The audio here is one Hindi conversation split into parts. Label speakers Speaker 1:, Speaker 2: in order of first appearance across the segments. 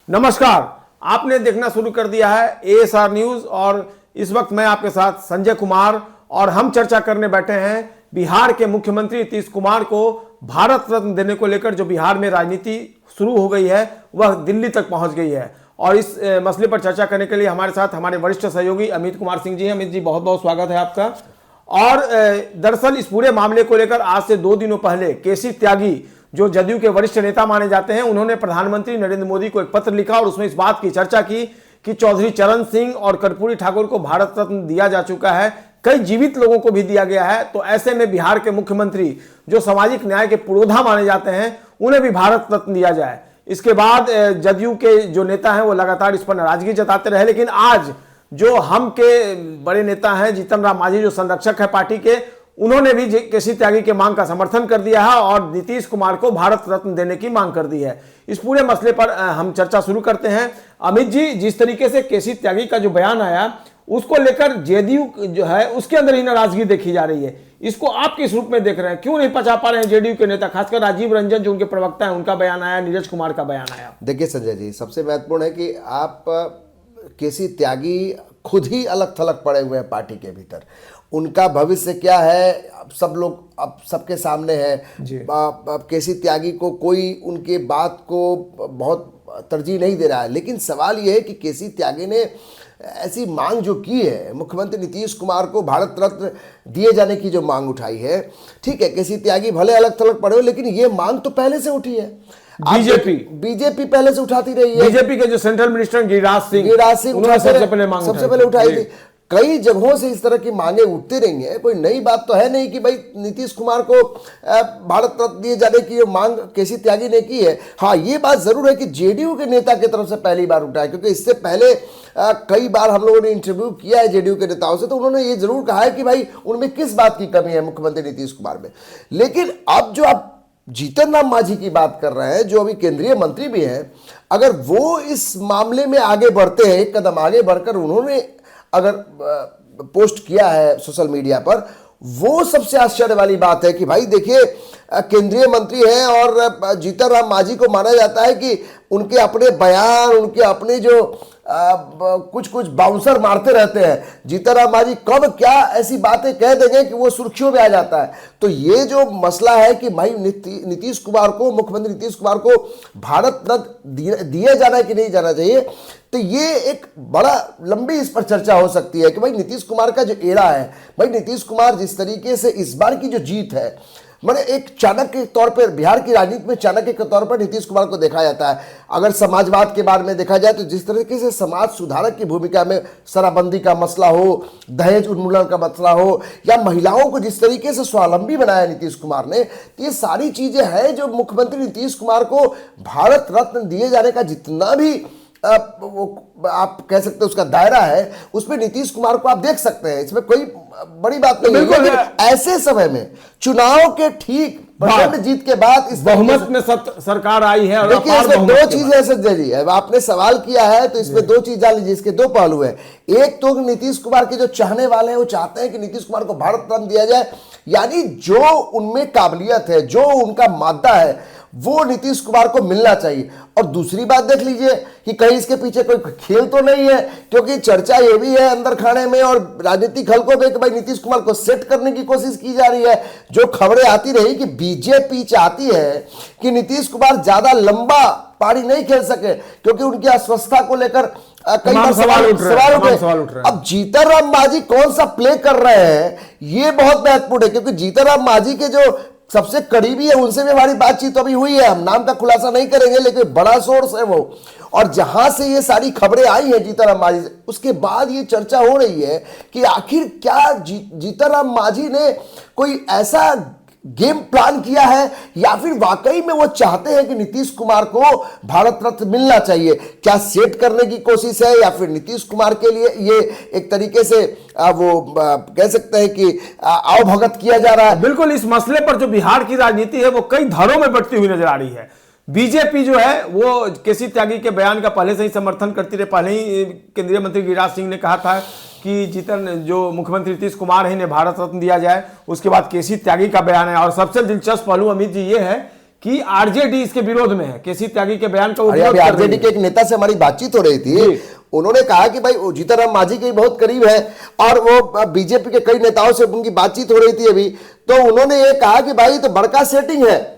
Speaker 1: नमस्कार, आपने देखना शुरू कर दिया है एएसआर न्यूज और इस वक्त मैं आपके साथ संजय कुमार और हम चर्चा करने बैठे हैं बिहार के मुख्यमंत्री नीतीश कुमार को भारत रत्न देने को लेकर। जो बिहार में राजनीति शुरू हो गई है वह दिल्ली तक पहुंच गई है और इस मसले पर चर्चा करने के लिए हमारे साथ हमारे वरिष्ठ सहयोगी अमित कुमार सिंह जी हैं। अमित जी, बहुत बहुत स्वागत है आपका। और दरअसल इस पूरे मामले को लेकर आज से 2 दिनों पहले केसी त्यागी, जो जदयू के वरिष्ठ नेता माने जाते हैं, उन्होंने प्रधानमंत्री नरेंद्र मोदी को एक पत्र लिखा और उसमें इस बात की चर्चा की कि चौधरी चरण सिंह और कर्पूरी ठाकुर को भारत रत्न दिया जा चुका है, कई जीवित लोगों को भी दिया गया है। तो ऐसे में बिहार के मुख्यमंत्री, जो सामाजिक न्याय के पुरोधा माने जाते हैं, उन्हें भी भारत रत्न दिया जाए। इसके बाद जदयू के जो नेता हैं वो लगातार इस पर नाराजगी जताते रहे, लेकिन आज जो हम के बड़े नेता हैं जीतन राम मांझी, जो संरक्षक है पार्टी के, उन्होंने भी केसी त्यागी के मांग का समर्थन कर दिया है और नीतीश कुमार को भारत रत्न देने की मांग कर दी है। इस पूरे मसले पर हम चर्चा शुरू करते हैं। अमित जी, जिस तरीके से केसी त्यागी का जो बयान आया उसको लेकर जेडीयू जो है उसके अंदर ही नाराजगी देखी जा रही है, इसको आप किस रूप में देख रहे हैं? क्यों नहीं पचा पा रहे हैं जेडीयू के नेता, खासकर राजीव रंजन जो उनके प्रवक्ता हैं, उनका बयान आया, नीरज कुमार का बयान आया?
Speaker 2: देखिए संजय जी, सबसे महत्वपूर्ण है कि आप केसी त्यागी खुद ही अलग थलग पड़े हुए हैं पार्टी के भीतर। उनका भविष्य क्या है अब सब लोग अब सबके सामने है। अब केसी त्यागी को कोई उनके बात को बहुत तरजीह नहीं दे रहा है, लेकिन सवाल यह है कि केसी त्यागी ने ऐसी मांग जो की है, मुख्यमंत्री नीतीश कुमार को भारत रत्न दिए जाने की जो मांग उठाई है, ठीक है, केसी त्यागी भले अलग थलग पड़े हो, लेकिन ये मांग तो पहले से उठी है। बीजेपी पहले से उठाती रही है।
Speaker 1: बीजेपी के जो सेंट्रल मिनिस्टर गिरिराज सिंह
Speaker 2: उन्होंने सबसे पहले उठाई थी। कई जगहों से इस तरह की मांगे उठती रही हैं। कोई नई बात तो है नहीं कि भाई नीतीश कुमार को भारत रत्न दिए जाने की मांग केसी त्यागी ने की है। हाँ, ये बात जरूर है कि जेडीयू के नेता की तरफ से पहली बार उठा है, क्योंकि इससे पहले कई बार हम लोगों ने इंटरव्यू किया है जेडीयू के नेताओं से, तो उन्होंने ये जरूर कहा है कि भाई उनमें किस बात की कमी है मुख्यमंत्री नीतीश कुमार में। लेकिन अब जो आप जीतन राम मांझी की बात कर रहे हैं, जो अभी केंद्रीय मंत्री भी हैं, अगर वो इस मामले में आगे बढ़ते हैं, एक कदम आगे बढ़कर उन्होंने अगर पोस्ट किया है सोशल मीडिया पर, वो सबसे आश्चर्य वाली बात है कि भाई देखिए, केंद्रीय मंत्री हैं और जीतन राम मांझी को माना जाता है कि उनके अपने बयान, उनके अपने जो कुछ बाउंसर मारते रहते हैं। जीतन राम मांझी कब क्या ऐसी बातें कह देंगे कि वो सुर्खियों में आ जाता है। तो ये जो मसला है कि भाई नीतीश कुमार को, मुख्यमंत्री नीतीश कुमार को भारत रत्न दिया जाना है कि नहीं जाना चाहिए, तो ये एक बड़ा लंबी इस पर चर्चा हो सकती है कि भाई नीतीश कुमार का जो एरा है, भाई नीतीश कुमार जिस तरीके से इस बार की जो जीत है, मैंने एक चाणक्य के तौर पर बिहार की राजनीति में चाणक्य के तौर पर नीतीश कुमार को देखा जाता है। अगर समाजवाद के बारे में देखा जाए तो जिस तरीके से समाज सुधारक की भूमिका में शराबबंदी का मसला हो, दहेज उन्मूलन का मसला हो, या महिलाओं को जिस तरीके से स्वावलंबी बनाया नीतीश कुमार ने, तो ये सारी चीजें हैं जो मुख्यमंत्री नीतीश कुमार को भारत रत्न दिए जाने का जितना भी आप कह सकते हैं उसका दायरा है, उसमें नीतीश कुमार को आप देख सकते हैं। इसमें कोई बड़ी बात नहीं है। लेकिन ऐसे समय में चुनाव के ठीक प्रचंड जीत के बाद इस
Speaker 1: बहुमत में सरकार आई है, और
Speaker 2: देखिए इसमें दो चीजें हैं संजय जी। अब आपने सवाल किया है तो इसमें दो चीज डाल लीजिए, इसके दो पहलू है। एक तो नीतीश कुमार के जो चाहने वाले हैं वो चाहते हैं कि नीतीश कुमार को भारत रत्न दिया जाए, यानी जो उनमें काबिलियत है, जो उनका मादा है, वो नीतीश कुमार को मिलना चाहिए। और दूसरी बात देख लीजिए कि कहीं इसके पीछे कोई खेल तो नहीं है, क्योंकि चर्चा ये भी है अंदर खाने में और राजनीतिक हलकों में कि भाई नीतीश कुमार को सेट करने की कोशिश की जा रही है। जो खबरें आती रही कि बीजेपी चाहती है कि नीतीश कुमार ज्यादा लंबा पारी नहीं खेल सके, क्योंकि उनकी अस्वस्थता को लेकर कई बार सवाल उठ रहे हैं। अब जीतन राम मांझी कौन सा प्ले कर रहे हैं, ये बहुत महत्वपूर्ण है, क्योंकि जीतन राम मांझी के जो सबसे करीबी है उनसे भी हमारी बातचीत अभी हुई है। हम नाम का खुलासा नहीं करेंगे, लेकिन बड़ा सोर्स है वो। और जहां से ये सारी खबरें आई हैं जीतन राम मांझी से, उसके बाद ये चर्चा हो रही है कि आखिर क्या जीतन राम मांझी ने कोई ऐसा गेम प्लान किया है, या फिर वाकई में वो चाहते हैं कि नीतीश कुमार को भारत रत्न मिलना चाहिए। क्या सेट करने की कोशिश है, या फिर नीतीश कुमार के लिए ये एक तरीके से वो कह सकते हैं कि आवभगत किया जा रहा है?
Speaker 1: बिल्कुल, इस मसले पर जो बिहार की राजनीति है वो कई धारों में बढ़ती हुई नजर आ रही है। बीजेपी जो है वो केसी त्यागी के बयान का पहले से ही समर्थन करती रही। पहले ही केंद्रीय मंत्री गिरिराज सिंह ने कहा था कि जीतन जो मुख्यमंत्री नीतीश कुमार है इन्हें भारत रत्न दिया जाए। उसके बाद केसी त्यागी का बयान है। और सबसे दिलचस्प पहलू अमित जी ये है कि आरजेडी इसके विरोध में है, केसी त्यागी के बयान का वो
Speaker 2: अरे
Speaker 1: विरोध
Speaker 2: अभी
Speaker 1: कर रही
Speaker 2: आरजेडी
Speaker 1: है।
Speaker 2: के एक नेता से हमारी बातचीत हो रही थी, उन्होंने कहा कि भाई जीतनराम मांझी के बहुत करीब है और वो बीजेपी के कई नेताओं से उनकी बातचीत हो रही थी अभी, तो उन्होंने ये कहा कि भाई तो बड़का सेटिंग है।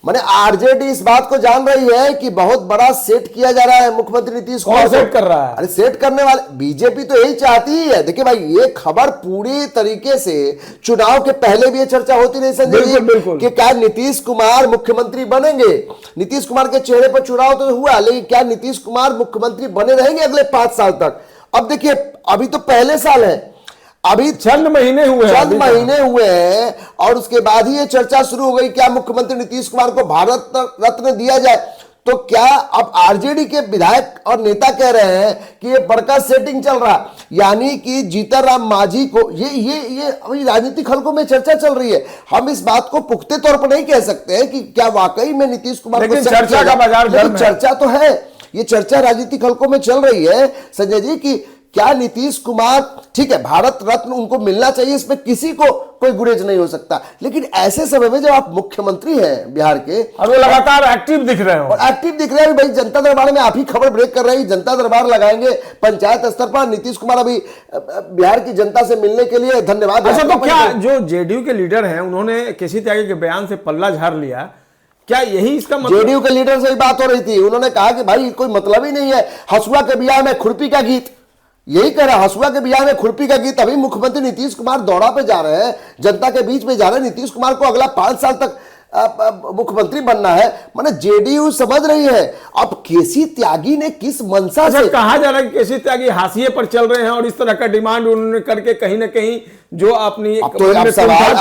Speaker 2: माने आरजेडी इस बात को जान रही है कि बहुत बड़ा सेट किया जा रहा है मुख्यमंत्री नीतीश कुमार
Speaker 1: कौन सेट कर रहा है?
Speaker 2: अरे सेट करने वाले बीजेपी तो यही चाहती ही है। देखिए भाई ये खबर पूरी तरीके से चुनाव के पहले भी ये चर्चा होती रही संजय जी
Speaker 1: बिल्कुल।
Speaker 2: कि क्या नीतीश कुमार मुख्यमंत्री बनेंगे। नीतीश कुमार के चेहरे पर चुनाव तो हुआ, लेकिन क्या नीतीश कुमार मुख्यमंत्री बने रहेंगे अगले 5 साल तक? अब देखिए अभी तो पहले साल है, अभी
Speaker 1: चंद महीने हुए
Speaker 2: हैं और उसके बाद ही ये चर्चा शुरू हो गई क्या मुख्यमंत्री नीतीश कुमार को भारत रत्न दिया जाए। तो क्या अब आरजेडी के विधायक और नेता कह रहे हैं कि ये बड़का सेटिंग चल रहा, यानी कि जीतनराम मांझी को ये अभी राजनीतिक हलकों में चर्चा चल रही है। हम इस बात को पुख्ते तौर पर नहीं कह सकते हैं कि क्या वाकई में नीतीश कुमार को
Speaker 1: चर्चा का बाजार गर्म है।
Speaker 2: चर्चा तो है, ये चर्चा राजनीतिक हलकों में चल रही है संजय जी की क्या नीतीश कुमार, ठीक है भारत रत्न उनको मिलना चाहिए, इसमें किसी को कोई गुरेज नहीं हो सकता, लेकिन ऐसे समय में जब आप मुख्यमंत्री हैं बिहार के
Speaker 1: और वो लगातार एक्टिव दिख रहे हो
Speaker 2: और एक्टिव दिख रहे हैं भाई, जनता दरबार में आप ही खबर ब्रेक कर रहे हैं, जनता दरबार लगाएंगे पंचायत स्तर पर। नीतीश कुमार अभी बिहार की जनता से मिलने के लिए धन्यवाद।
Speaker 1: अच्छा तो क्या जो जेडीयू के लीडर हैं उन्होंने केसी त्यागी के बयान से पल्ला झाड़ लिया, क्या यही इसका मतलब?
Speaker 2: जेडीयू के लीडर से ही बात हो रही थी, उन्होंने कहा कि भाई कोई मतलब ही नहीं है, हसुआ के बियाह में खुरपी का गीत, यही कह रहा हसुआ के बियाह में खुरपी का गीत। अभी मुख्यमंत्री नीतीश कुमार दौरा पे जा रहे हैं, जनता के बीच में जा रहे हैं, नीतीश कुमार को अगला 5 साल तक मुख्यमंत्री बनना है, माने जेडीयू समझ रही है। अब केसी त्यागी ने किस मंशा से
Speaker 1: कहा जा रहा है कि केसी त्यागी हाशिए पर चल रहे हैं और इस तरह का डिमांड उन्होंने करके कहीं ना कहीं जो अपनी
Speaker 2: सवाल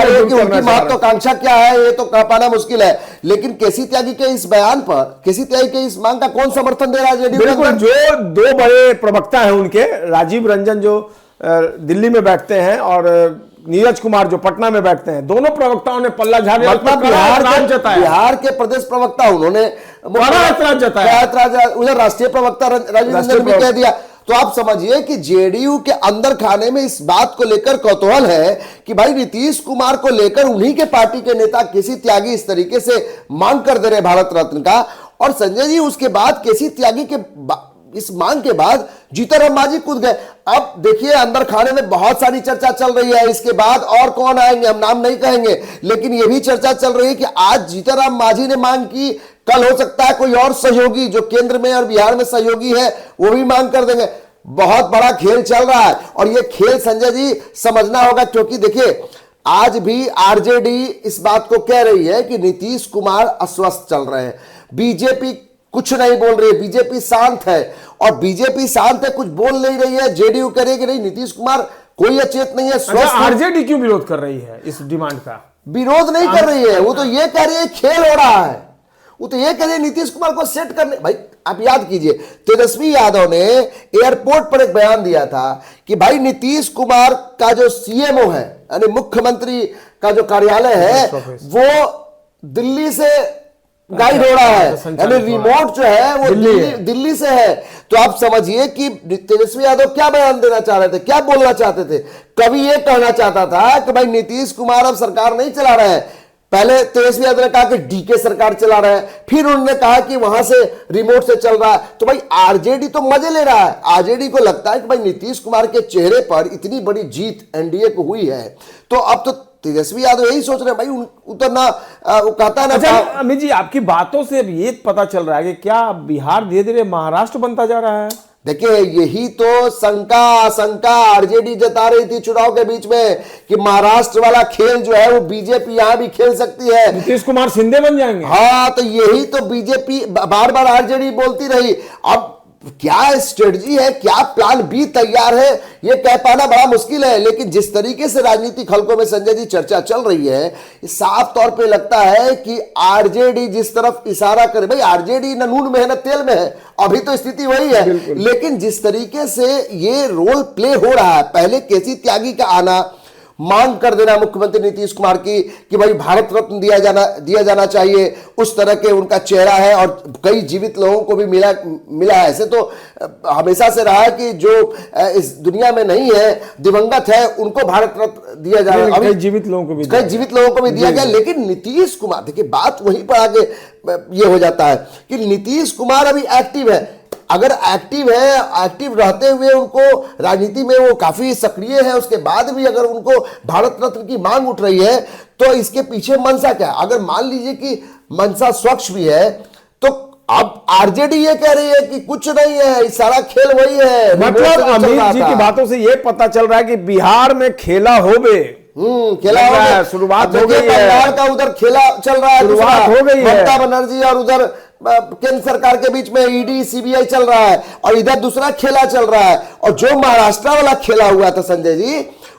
Speaker 2: है कि उनकी महत्वाकांक्षा क्या है, ये तो कह पाना मुश्किल है। लेकिन केसी त्यागी के इस बयान पर, केसी त्यागी के इस मांग का कौन समर्थन दे रहा है जेडीयू?
Speaker 1: बिल्कुल, जो 2 बड़े प्रवक्ता हैं उनके, राजीव रंजन जो दिल्ली में बैठते हैं और नीरज कुमार जो पटना में बैठते हैं, दोनों प्रवक्ताओं ने पल्ला झाड़ने
Speaker 2: बिहार के प्रदेश प्रवक्ता उन्होंने
Speaker 1: ऐतराज जताया,
Speaker 2: उधर राष्ट्रीय प्रवक्ता राजीव रंजन भी कह दिया। तो आप समझिए कि जेडीयू के अंदर खाने में इस बात को लेकर कौतूहल है कि भाई नीतीश कुमार को लेकर उन्हीं के पार्टी के नेता केसी त्यागी इस तरीके से मांग कर दे रहे भारत रत्न का। और संजय जी उसके बाद केसी त्यागी के इस मांग के बाद जीतनराम मांझी कूद गए। अब देखिए अंदर खाने में बहुत सारी चर्चा चल रही है, इसके बाद और कौन आएंगे हम नाम नहीं कहेंगे, लेकिन यह भी चर्चा चल रही है कि आज जीतनराम मांझी ने मांग की, कल हो सकता है कोई और सहयोगी जो केंद्र में और बिहार में सहयोगी है वो भी मांग कर देंगे। बहुत बड़ा खेल चल रहा है और यह खेल संजय जी समझना होगा, क्योंकि देखिए आज भी आरजेडी इस बात को कह रही है कि नीतीश कुमार अस्वस्थ चल रहे हैं, बीजेपी कुछ नहीं बोल रही है, बीजेपी शांत है और बीजेपी शांत है, कुछ बोल नहीं रही है। जेडीयू करेगी नहीं, नीतीश कुमार कोई अचेत नहीं है, स्वस्थ।
Speaker 1: आरजेडी क्यों विरोध कर रही है इस डिमांड का?
Speaker 2: विरोध नहीं कर रही है, वो तो ये कह रही है खेल हो रहा है, वो तो ये कह रही है नीतीश कुमार को सेट करने। भाई आप याद कीजिए तेजस्वी यादव ने एयरपोर्ट पर एक बयान दिया था कि भाई नीतीश कुमार का जो सीएमओ है यानी मुख्यमंत्री का जो कार्यालय है वो दिल्ली से गाइड हो रहा है, यानी रिमोट जो है वो दिल्ली से है। तो आप समझिए कि तेजस्वी यादव क्या बयान देना चाह रहे थे, क्या बोलना चाहते थे। कभी ये कहना चाहता था कि भाई नीतीश कुमार अब सरकार नहीं चला रहे हैं, पहले तेजस्वी यादव ने कहा कि डीके सरकार चला रहा है, फिर उन्होंने कहा कि वहां से रिमोट से चल रहा है। तो भाई आरजेडी तो मजे ले रहा है, आरजेडी को लगता है कि भाई नीतीश कुमार के चेहरे पर इतनी बड़ी जीत एनडीए को हुई है, तो अब तो तेजस्वी यादव यही सोच रहे हैं भाई उतरना, वो कहता ना।
Speaker 1: अच्छा अमित जी, आपकी बातों से ये पता चल रहा है कि क्या बिहार धीरे धीरे महाराष्ट्र बनता जा रहा है?
Speaker 2: देखिए यही तो शंका आरजेडी जता रही थी चुनाव के बीच में कि महाराष्ट्र वाला खेल जो है वो बीजेपी यहां भी खेल सकती है,
Speaker 1: नीतीश कुमार शिंदे बन जाएंगे।
Speaker 2: हाँ, तो यही तो बीजेपी बार बार आरजेडी बोलती रही। अब क्या स्ट्रेटजी है, क्या प्लान बी तैयार है, यह कह पाना बड़ा मुश्किल है। लेकिन जिस तरीके से राजनीतिक हलकों में संजय जी चर्चा चल रही है, साफ तौर पे लगता है कि आरजेडी जिस तरफ इशारा करे, भाई आरजेडी न नून में है न तेल में है, अभी तो स्थिति वही है। लेकिन जिस तरीके से ये रोल प्ले हो रहा है, पहले केसी त्यागी का आना, मांग कर देना मुख्यमंत्री नीतीश कुमार की कि भाई भारत रत्न दिया जाना चाहिए, उस तरह के उनका चेहरा है। और कई जीवित लोगों को भी मिला है। ऐसे तो हमेशा से रहा है कि जो इस दुनिया में नहीं है, दिवंगत है, उनको भारत रत्न दिया जा रहा है।
Speaker 1: कई जीवित लोगों को भी
Speaker 2: दिया गया। लेकिन नीतीश कुमार, देखिए बात वहीं पर आगे ये हो जाता है कि नीतीश कुमार अभी एक्टिव है। अगर एक्टिव है, एक्टिव रहते हुए उनको राजनीति में वो काफी सक्रिय है, उसके बाद भी अगर उनको भारत रत्न की मांग उठ रही है तो इसके पीछे मंशा क्या है? अगर मान लीजिए कि मंशा स्वच्छ भी है तो अब आरजेडी ये कह रही है कि कुछ नहीं है, सारा खेल वही है।
Speaker 1: मतलब अमित जी की बातों से ये पता चल रहा है कि बिहार में खेला होबे,
Speaker 2: खेला हो गया,
Speaker 1: शुरुआत हो गई है।
Speaker 2: बंगाल का उधर खेला चल रहा है,
Speaker 1: शुरुआत हो गई है।
Speaker 2: ममता बनर्जी और उधर केंद्र सरकार के बीच में ईडी सीबीआई चल रहा है और इधर दूसरा खेला चल रहा है। और जो महाराष्ट्र वाला खेला हुआ था संजय जी,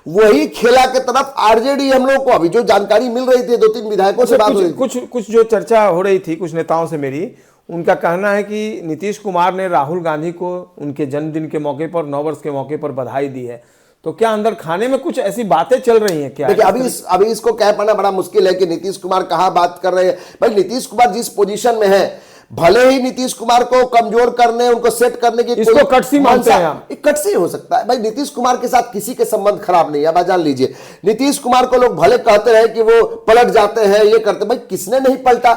Speaker 2: वही खेला के तरफ आरजेडी, हम लोग को अभी जो जानकारी मिल रही थी, 2-3 विधायकों से बात हुई,
Speaker 1: कुछ जो चर्चा हो रही थी कुछ नेताओं से मेरी, उनका कहना है कि नीतीश कुमार ने राहुल गांधी को उनके जन्मदिन के मौके पर, 9 वर्ष के मौके पर बधाई दी है। तो क्या अंदर खाने में कुछ ऐसी बातें चल रही हैं क्या?
Speaker 2: देखिए अभी इसको कह पाना बड़ा मुश्किल है कि नीतीश कुमार कहां बात कर रहे हैं। भाई नीतीश कुमार जिस पोजीशन में है, भले ही नीतीश कुमार को कमजोर करने, उनको सेट करने की,
Speaker 1: इसको कटसी मानते हैं हम।
Speaker 2: कटसी हो सकता है भाई। नीतीश कुमार के साथ किसी के संबंध खराब नहीं है, आप जान लीजिए। नीतीश कुमार को लोग भले कहते हैं कि वो पलट जाते हैं, ये करते, भाई किसने नहीं पलटा?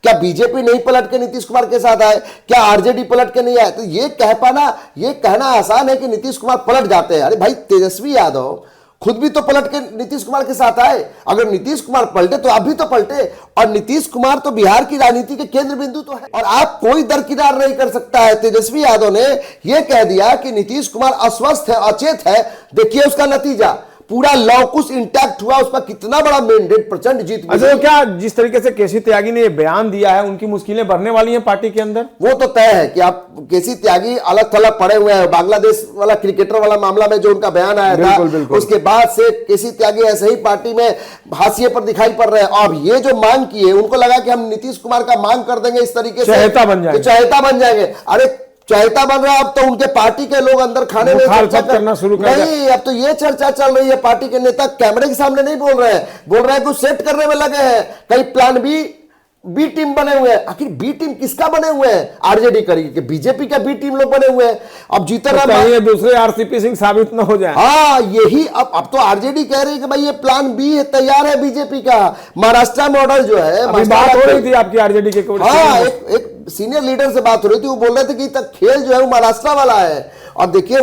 Speaker 2: क्या बीजेपी नहीं पलट के नीतीश कुमार के साथ आए? क्या आरजेडी पलट के नहीं आए? तो ये कह पाना, ये कहना आसान है कि नीतीश कुमार पलट जाते हैं। अरे भाई तेजस्वी यादव खुद भी तो पलट के नीतीश कुमार के साथ आए। अगर नीतीश कुमार पलटे तो आप भी तो पलटे। और नीतीश कुमार तो बिहार की राजनीति के केंद्र बिंदु तो है, और आप कोई दरकिनार नहीं कर सकता है। तेजस्वी यादव ने यह कह दिया कि नीतीश कुमार अस्वस्थ है, अचेत है। देखिए उसका नतीजा, पूरा लॉकुस इंटैक्ट हुआ, उसका कितना बड़ा मैंडेट, प्रचंड जीत।
Speaker 1: अच्छा, क्या जिस तरीके से केसी त्यागी ने ये बयान दिया है, उनकी मुश्किलें बढ़ने वाली हैं पार्टी के अंदर?
Speaker 2: वो तो तय है कि आप केसी त्यागी अलग थलग पड़े हुए हैं। बांग्लादेश वाला क्रिकेटर वाला मामला में जो उनका बयान आया था, उसके बाद से केसी त्यागी ऐसे ही पार्टी में हाशिए पर दिखाई पड़ रहे हैं। अब ये जो मांग की है, उनको लगा कि हम नीतीश कुमार का मांग कर देंगे इस तरीके से, चहेता बन जाएंगे। अरे चहेता बन रहा है, अब तो उनके पार्टी के लोग अंदर खाने में चर्चा
Speaker 1: करना शुरू कर
Speaker 2: नहीं, अब तो ये चर्चा चल रही है। पार्टी के नेता कैमरे के सामने नहीं बोल रहे हैं, बोल रहे हैं कुछ सेट करने में लगे हैं। कई प्लान बी टीम बने हुए हैं। आखिर बी टीम किसका बने हुए हैं? आरजेडी करेगी, बीजेपी का बी टीम लोग बने हुए हैं। अब जीतन
Speaker 1: ये दूसरे आरसीपी सिंह साबित न हो जाए।
Speaker 2: हाँ यही, अब तो आरजेडी कह रही है कि भाई ये प्लान बी है, तैयार है बीजेपी का। महाराष्ट्र मॉडल जो है,
Speaker 1: बात हो रही थी आपकी आरजेडी के,
Speaker 2: हाँ एक सीनियर लीडर से बात हो रही थी, वो बोल रहे थे कि तक खेल जो है वो महाराष्ट्र वाला है। और देखिए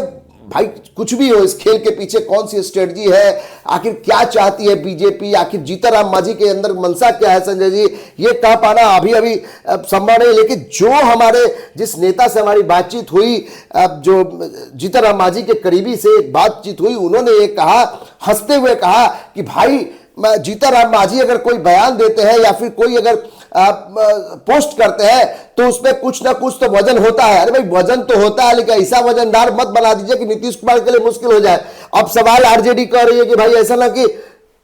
Speaker 2: भाई कुछ भी हो, इस खेल के पीछे कौन सी स्ट्रेटजी है, आखिर क्या चाहती है बीजेपी, आखिर जीतन मांझी के अंदर मनसा क्या है, संजय जी ये कह पाना अभी संभव नहीं। लेकिन जो हमारे जिस नेता से हमारी बातचीत हुई, जो जीतन मांझी के करीबी से बातचीत हुई, उन्होंने ये कहा, हंसते हुए कहा कि भाई जीतन मांझी अगर कोई बयान देते हैं या फिर कोई अगर पोस्ट करते हैं तो उसमें कुछ ना कुछ तो वजन होता है। अरे भाई वजन तो होता है, लेकिन ऐसा वजनदार मत बना दीजिए कि नीतीश कुमार के लिए मुश्किल हो जाए। अब सवाल आरजेडी कर रही है कि भाई ऐसा ना कि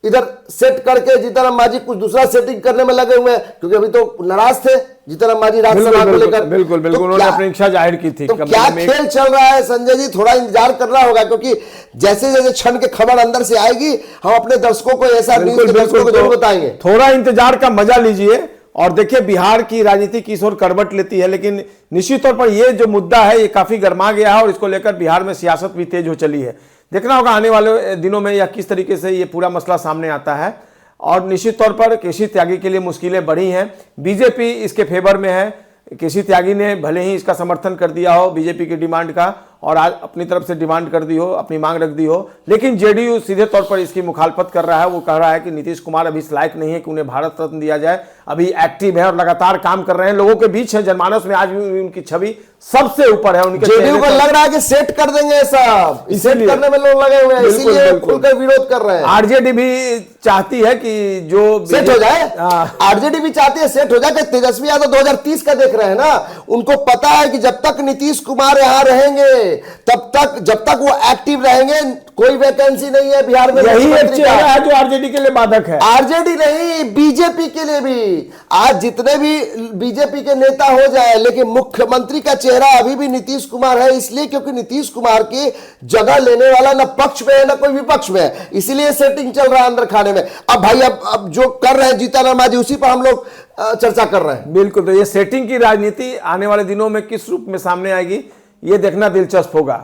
Speaker 2: इधर सेट करके जीतन मांझी कुछ दूसरा सेटिंग करने में लगे हुए हैं, क्योंकि अभी तो नाराज थे जीतन मांझी राज्यसभा को लेकर।
Speaker 1: बिल्कुल उन्होंने अपनी इच्छा जाहिर की थी।
Speaker 2: तो क्या खेल चल रहा है संजय जी, थोड़ा इंतजार करना होगा, क्योंकि जैसे जैसे क्षण के खबर अंदर से आएगी, हम अपने दर्शकों को ऐसा न्यूज़ के दर्शकों को जरूर बताएंगे।
Speaker 1: थोड़ा इंतजार का मजा लीजिए। और देखिए बिहार की राजनीति किस ओर करवट लेती है, लेकिन निश्चित तौर पर यह जो मुद्दा है ये काफी गर्मा गया है और इसको लेकर बिहार में सियासत भी तेज हो चली है। देखना होगा आने वाले दिनों में या किस तरीके से ये पूरा मसला सामने आता है। और निश्चित तौर पर केसी त्यागी के लिए मुश्किलें बढ़ी हैं। बीजेपी इसके फेवर में है। केसी त्यागी ने भले ही इसका समर्थन कर दिया हो बीजेपी की डिमांड का, और आज अपनी तरफ से डिमांड कर दी हो, अपनी मांग रख दी हो, लेकिन जेडीयू सीधे तौर पर इसकी मुखालफत कर रहा है। वो कह रहा है कि नीतीश कुमार अभी इस लायक नहीं है कि उन्हें भारत रत्न दिया जाए। अभी एक्टिव है और लगातार काम कर रहे हैं, लोगों के बीच है, जनमानस में आज भी उनकी छवि सबसे ऊपर है। उनके
Speaker 2: जेडीयू को लग रहा है कि सेट कर देंगे, सब सेट करने में लोग लगे हुए हैं, इसीलिए खुलकर विरोध कर रहे हैं।
Speaker 1: आरजेडी भी चाहती है कि जो
Speaker 2: सेट हो जाए, आरजेडी भी चाहती है सेट हो जाए। तेजस्वी यादव 2030 का देख रहे हैं ना, उनको पता है कि जब तक नीतीश कुमार यहां रहेंगे तब तक जब तक वो एक्टिव रहेंगे कोई वैकेंसी नहीं है बिहार में।
Speaker 1: यही एक
Speaker 2: मुख्यमंत्री का।
Speaker 1: चेहरा है जो आरजेडी के लिए बाधक है।
Speaker 2: आरजेडी नहीं, बीजेपी के लिए भी। आज जितने भी बीजेपी के नेता हो जाए, लेकिन मुख्यमंत्री का चेहरा अभी भी नीतीश कुमार है, इसलिए क्योंकि नीतीश कुमार की जगह लेने वाला न पक्ष में है न कोई विपक्ष में है, इसीलिए सेटिंग चल रहा है अंदर खाने में। अब भाई अब जो कर रहे हैं जीतन मांझी, उसी पर हम लोग चर्चा कर रहे हैं।
Speaker 1: बिल्कुल, तो ये सेटिंग की राजनीति आने वाले दिनों में किस रूप में सामने आएगी, ये देखना दिलचस्प होगा।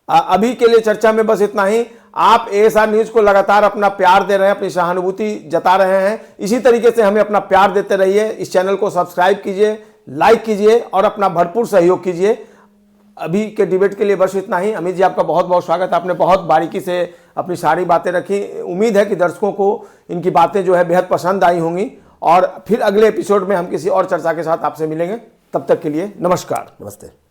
Speaker 1: अभी के लिए चर्चा में बस इतना ही। आप एएसआर न्यूज को लगातार अपना प्यार दे रहे हैं, अपनी सहानुभूति जता रहे हैं, इसी तरीके से हमें अपना प्यार देते रहिए। इस चैनल को सब्सक्राइब कीजिए, लाइक कीजिए और अपना भरपूर सहयोग कीजिए। अभी के डिबेट के लिए बस इतना ही। अमित जी, आपका बहुत बहुत स्वागत। आपने बहुत बारीकी से अपनी सारी बातें रखी। उम्मीद है कि दर्शकों को इनकी बातें जो है बेहद पसंद आई होंगी, और फिर अगले एपिसोड में हम किसी और चर्चा के साथ आपसे मिलेंगे। तब तक के लिए नमस्कार।
Speaker 2: नमस्ते।